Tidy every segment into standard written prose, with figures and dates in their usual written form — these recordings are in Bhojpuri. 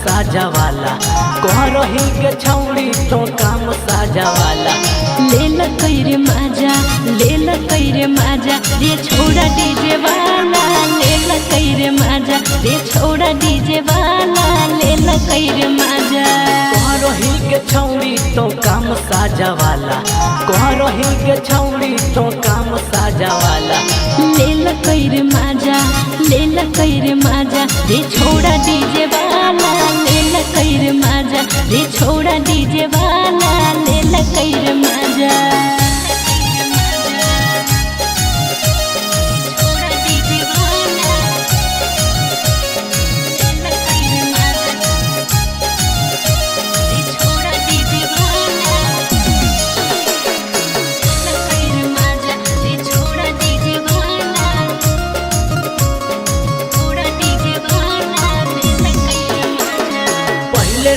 साजा वाला करही के छौड़ी तो काम साजा वाला लेल कैरे माजा लेल कैरे माजा रे छोड़ा डीजे वाला लेल कैरे माजा रे छोड़ा डीजे वाला लेल कैरे माजा करही के छौड़ी तो काम साजा वाला करही के छौड़ी तो काम साजा वाला लेल कैरे माजा लेल कैरे माजा रे छोड़ा डीजे वाला लेल कैरे माजा रे छोड़ा डीजे वाला लेल कैरे माजा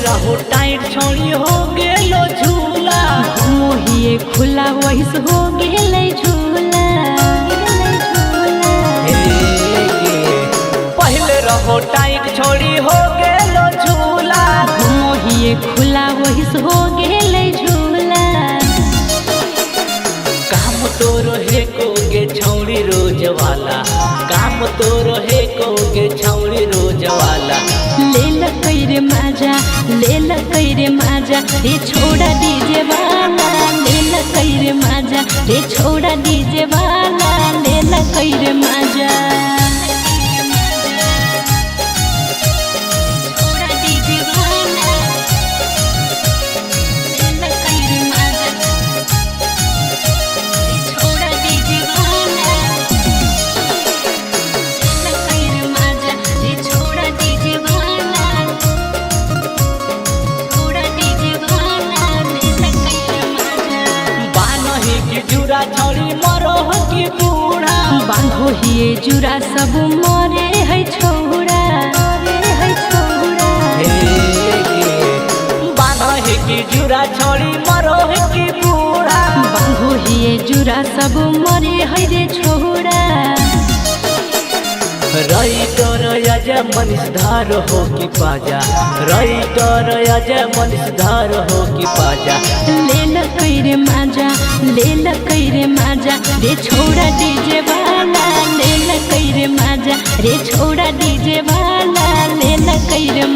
रहो टाइट छोड़ी हो गेलो झूला मोहिए खुला वैस हो गेलै झूला पहले रहो टाइट छोड़ी हो गेलो झूला मोहिए खुला वैस हो गेलै झूला काम तो रहे कोगे छौड़ी रोज वाला काम तो रहे कोगे छौड़ी रोज वाला लेल कैरे माजा लेल कैरे माजा रे छोड़ा डीजे वाला लेल कैरे माजा रे छोड़ा डीजे वाला लेल कैरे माजा जुरा छौड़ी मरो की बूढ़ा बांधो हिए जुरा सब मरे है छोड़ा बांधो की जुरा छौड़ी मरो की बूढ़ा बांधो हिए जुरा सब मरे है रे छोड़ा राइटर अजय मनीष धार हो की पाजा राइटर अजय मनीष धार हो की पाजा लेल कैरे माजा लेल कैरे माजा रे छोड़ा डीजे वाला लेल कैरे माजा रे छोड़ा डीजे वाला लेल कैरे